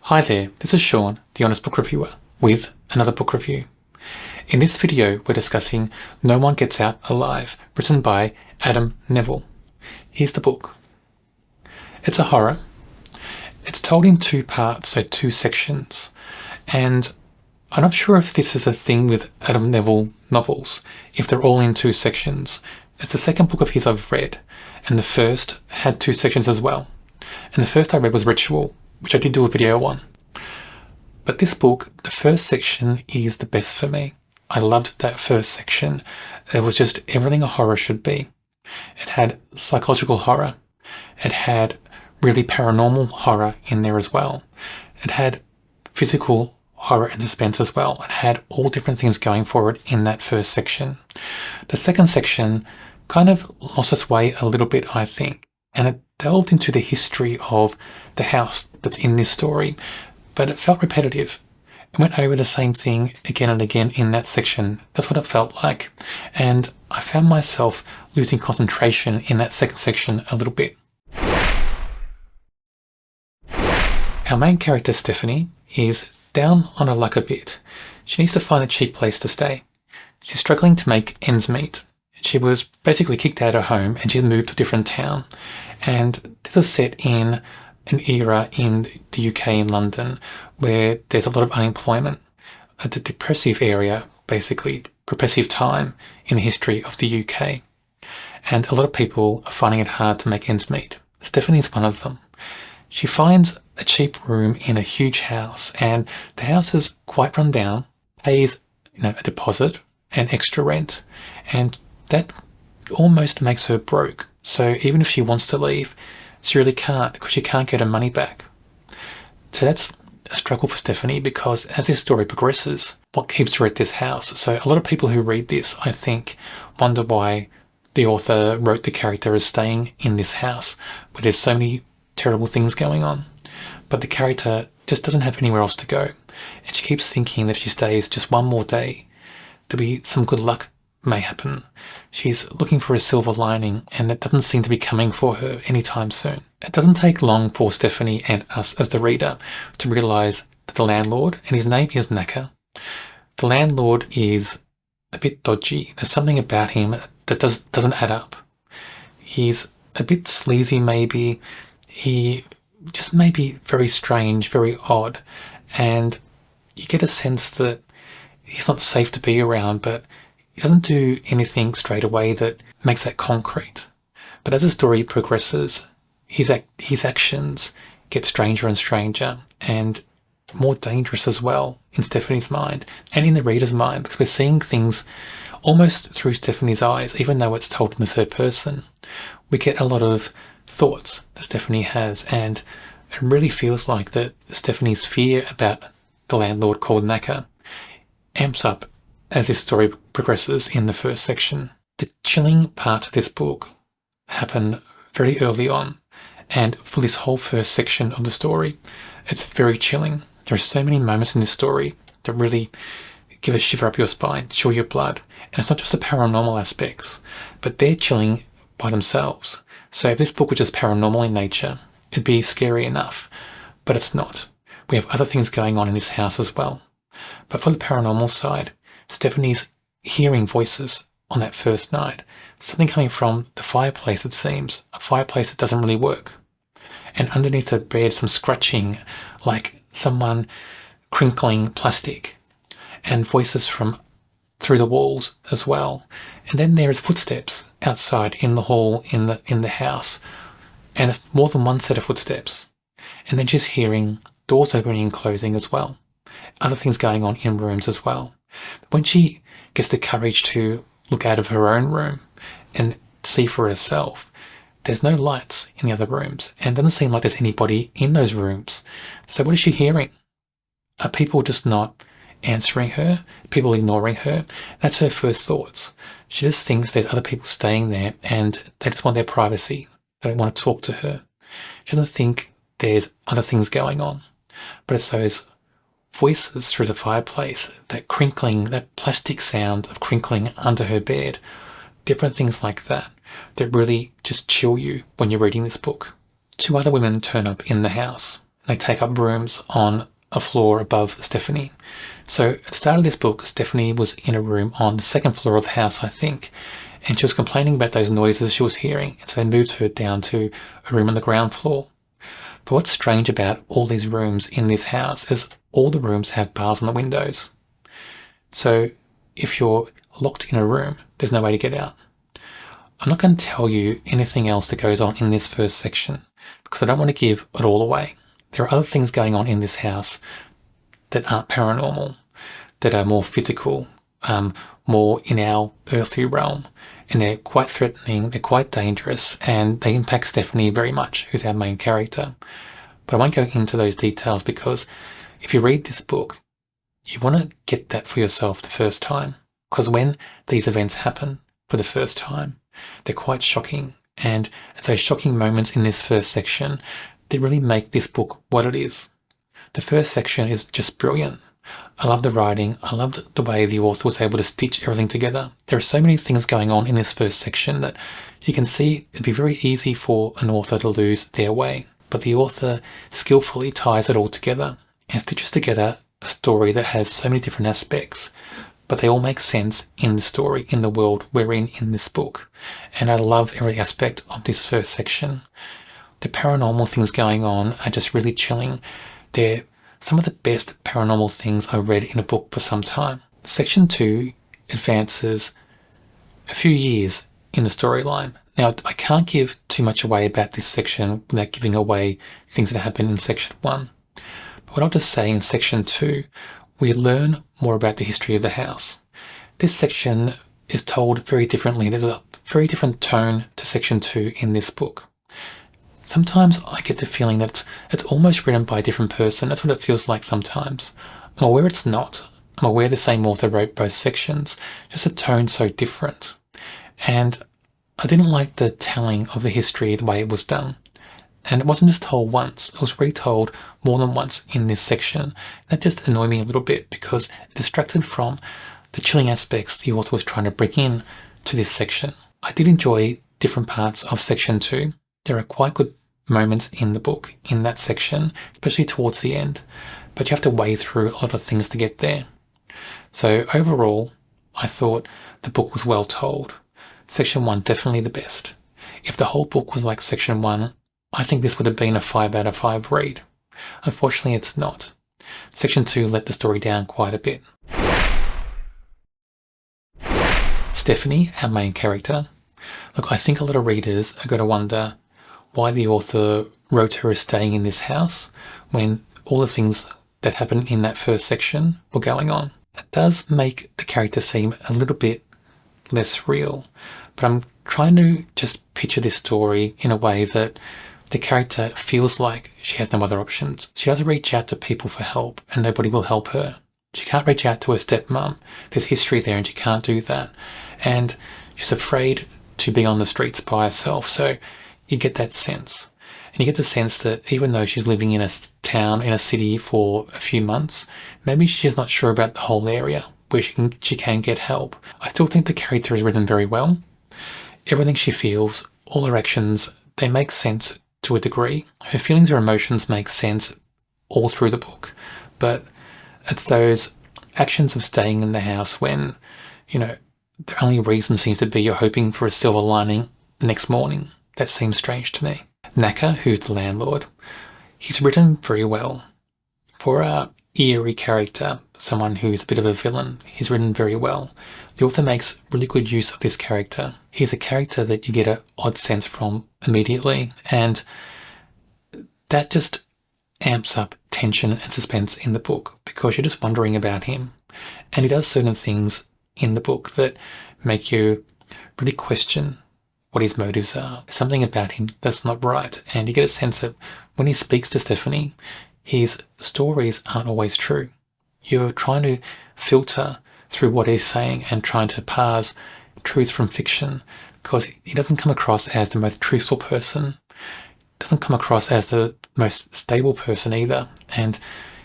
Hi there, this is Sean, the Honest Book Reviewer, with another book review. In this video, we're discussing No One Gets Out Alive, written by Adam Nevill. Here's the book. It's a horror. It's told in two parts, so two sections, and I'm not sure if this is a thing with Adam Nevill novels, if they're all in two sections. It's the second book of his I've read, and the first had two sections as well. And the first I read was Ritual, which I did do a video on. But this book, the first section is the best for me. I loved that first section. It was just everything a horror should be. It had psychological horror. It had really paranormal horror in there as well. It had physical horror and suspense as well. It had all different things going for it in that first section. The second section kind of lost its way a little bit, I think, and it delved into the history of the house that's in this story, but it felt repetitive. It went over the same thing again and again in that section. That's what it felt like. And I found myself losing concentration in that second section a little bit. Our main character, Stephanie, is down on her luck a bit. She needs to find a cheap place to stay. She's struggling to make ends meet. She was basically kicked out of her home and she's moved to a different town. And this is set in an era in the UK in London where there's a lot of unemployment. A depressive area, basically, depressive time in the history of the UK. And a lot of people are finding it hard to make ends meet. Stephanie's one of them. She finds a cheap room in a huge house, and the house is quite run down, pays a deposit and extra rent, and that almost makes her broke. So even if she wants to leave, she really can't, because she can't get her money back. So that's a struggle for Stephanie, because as this story progresses, what keeps her at this house? So a lot of people who read this, I think, wonder why the author wrote the character as staying in this house where there's so many terrible things going on. But the character just doesn't have anywhere else to go. And she keeps thinking that if she stays just one more day, there'll be some good luck may happen. She's looking for a silver lining, and that doesn't seem to be coming for her anytime soon. It doesn't take long for Stephanie and us as the reader to realise that the landlord, and his name is Naka, the landlord is a bit dodgy. There's something about him that doesn't add up. He's a bit sleazy maybe. He just may be very strange, very odd, and you get a sense that he's not safe to be around, but he doesn't do anything straight away that makes that concrete. But as the story progresses, his actions get stranger and stranger, and more dangerous as well in Stephanie's mind and in the reader's mind, because we're seeing things almost through Stephanie's eyes, even though it's told in the third person. We get a lot of thoughts that Stephanie has, and it really feels like that Stephanie's fear about the landlord called Naka amps up as this story progresses in the first section. The chilling parts of this book happen very early on, and for this whole first section of the story, it's very chilling. There are so many moments in this story that really give a shiver up your spine, chill your blood, and it's not just the paranormal aspects, but they're chilling by themselves. So if this book was just paranormal in nature, it'd be scary enough, but it's not. We have other things going on in this house as well. But for the paranormal side, Stephanie's hearing voices on that first night, something coming from the fireplace, it seems, a fireplace that doesn't really work. And underneath her bed, some scratching, like someone crinkling plastic, and voices from through the walls as well. And then there is footsteps outside in the hall in the house, and it's more than one set of footsteps. And then she's hearing doors opening and closing as well. Other things going on in rooms as well. When she gets the courage to look out of her own room and see for herself, there's no lights in the other rooms, and it doesn't seem like there's anybody in those rooms. So what is she hearing? Are people just not answering her? People ignoring her? That's her first thoughts. She just thinks there's other people staying there and they just want their privacy. They don't want to talk to her. She doesn't think there's other things going on. But it's those voices through the fireplace, that crinkling, that plastic sound of crinkling under her bed, different things like that really just chill you when you're reading this book. Two other women turn up in the house. They take up rooms on a floor above Stephanie. So at the start of this book, Stephanie was in a room on the second floor of the house, I think, and she was complaining about those noises she was hearing, and so they moved her down to a room on the ground floor. But what's strange about all these rooms in this house is all the rooms have bars on the windows. So if you're locked in a room, there's no way to get out. I'm not going to tell you anything else that goes on in this first section because I don't want to give it all away. There are other things going on in this house that aren't paranormal, that are more physical, more in our earthly realm, and they're quite threatening, they're quite dangerous, and they impact Stephanie very much, who's our main character. But I won't go into those details because if you read this book, you want to get that for yourself the first time, because when these events happen for the first time, they're quite shocking, and it's those shocking moments in this first section that really make this book what it is. The first section is just brilliant. I love the writing. I loved the way the author was able to stitch everything together. There are so many things going on in this first section that you can see it'd be very easy for an author to lose their way. But the author skillfully ties it all together and stitches together a story that has so many different aspects, but they all make sense in the story, in the world we're in this book. And I love every aspect of this first section. The paranormal things going on are just really chilling. They're some of the best paranormal things I've read in a book for some time. Section 2 advances a few years in the storyline. Now, I can't give too much away about this section without giving away things that happen in Section 1. But what I'll just say in Section 2, we learn more about the history of the house. This section is told very differently. There's a very different tone to Section 2 in this book. Sometimes I get the feeling that it's almost written by a different person. That's what it feels like sometimes. I'm aware it's not. I'm aware the same author wrote both sections, just a tone so different. And I didn't like the telling of the history the way it was done. And it wasn't just told once, it was retold more than once in this section. That just annoyed me a little bit because it distracted from the chilling aspects the author was trying to bring in to this section. I did enjoy different parts of Section 2. There are quite good moments in the book, in that section, especially towards the end, but you have to wade through a lot of things to get there. So overall, I thought the book was well told. Section 1, definitely the best. If the whole book was like Section 1, I think this would have been a 5 out of 5 read. Unfortunately, it's not. Section 2 let the story down quite a bit. Stephanie, our main character. Look, I think a lot of readers are going to wonder why the author wrote her as staying in this house when all the things that happened in that first section were going on. It does make the character seem a little bit less real, but I'm trying to just picture this story in a way that the character feels like she has no other options. She doesn't reach out to people for help and nobody will help her. She can't reach out to her stepmom. There's history there and she can't do that. And she's afraid to be on the streets by herself. So you get that sense. And you get the sense that even though she's living in a town, in a city for a few months, maybe she's not sure about the whole area where she can get help. I still think the character is written very well. Everything she feels, all her actions, they make sense to a degree. Her feelings or emotions make sense all through the book. But it's those actions of staying in the house when, the only reason seems to be you're hoping for a silver lining the next morning. That seems strange to me. Naka, who's the landlord, he's written very well. For a eerie character, someone who's a bit of a villain, he's written very well. The author makes really good use of this character. He's a character that you get an odd sense from immediately, and that just amps up tension and suspense in the book because you're just wondering about him. And he does certain things in the book that make you really question what his motives are. There's something about him that's not right. And you get a sense that when he speaks to Stephanie, his stories aren't always true. You're trying to filter through what he's saying and trying to parse truth from fiction because he doesn't come across as the most truthful person, doesn't come across as the most stable person either, and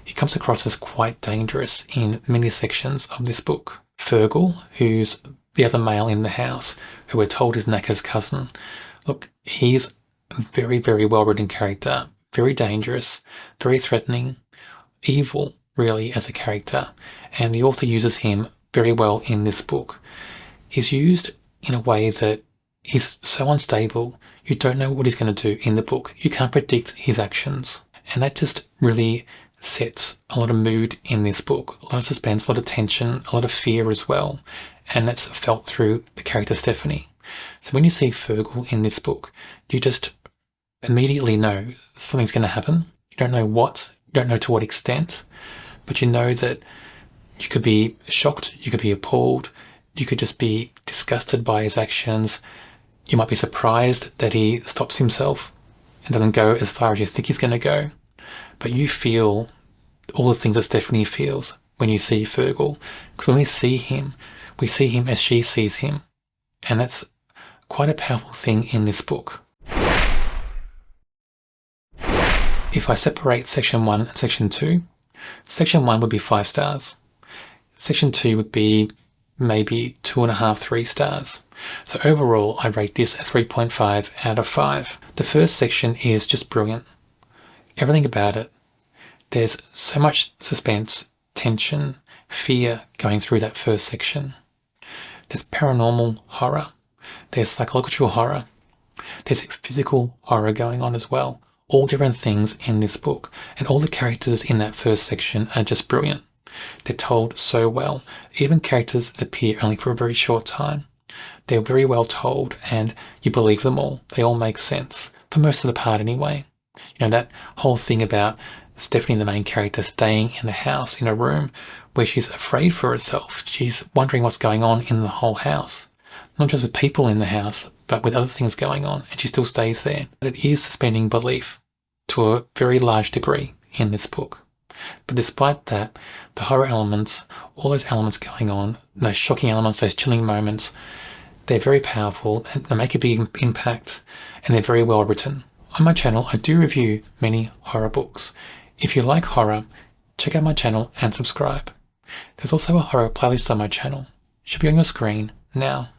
he comes across as quite dangerous in many sections of this book. Fergal, who's the other male in the house, who we're told is Naka's cousin, look, he's a very, very well-written character, very dangerous, very threatening, evil, really, as a character, and the author uses him very well in this book. He's used in a way that he's so unstable, you don't know what he's going to do in the book. You can't predict his actions. And that just really sets a lot of mood in this book. A lot of suspense, a lot of tension, a lot of fear as well. And that's felt through the character Stephanie. So when you see Fergal in this book, you just immediately know something's going to happen. You don't know what, you don't know to what extent, but you know that you could be shocked, you could be appalled, you could just be disgusted by his actions. You might be surprised that he stops himself and doesn't go as far as you think he's going to go. But you feel all the things that Stephanie feels when you see Fergal. Because when we see him as she sees him. And that's quite a powerful thing in this book. If I separate section 1 and section 2, section 1 would be 5 stars. Section 2 would be maybe 2.5, 3 stars. So overall, I rate this a 3.5 out of 5. The first section is just brilliant. Everything about it. There's so much suspense, tension, fear going through that first section. There's paranormal horror. There's psychological horror. There's physical horror going on as well. All different things in this book. And all the characters in that first section are just brilliant. They're told so well. Even characters that appear only for a very short time. They're very well told and you believe them all. They all make sense. For most of the part anyway. You know, that whole thing about Stephanie, the main character, staying in the house in a room where she's afraid for herself. She's wondering what's going on in the whole house. Not just with people in the house, but with other things going on, and she still stays there. But it is suspending belief to a very large degree in this book. But despite that, the horror elements, all those elements going on, those shocking elements, those chilling moments, they're very powerful, and they make a big impact, and they're very well written. On my channel, I do review many horror books. If you like horror, check out my channel and subscribe. There's also a horror playlist on my channel. It should be on your screen now.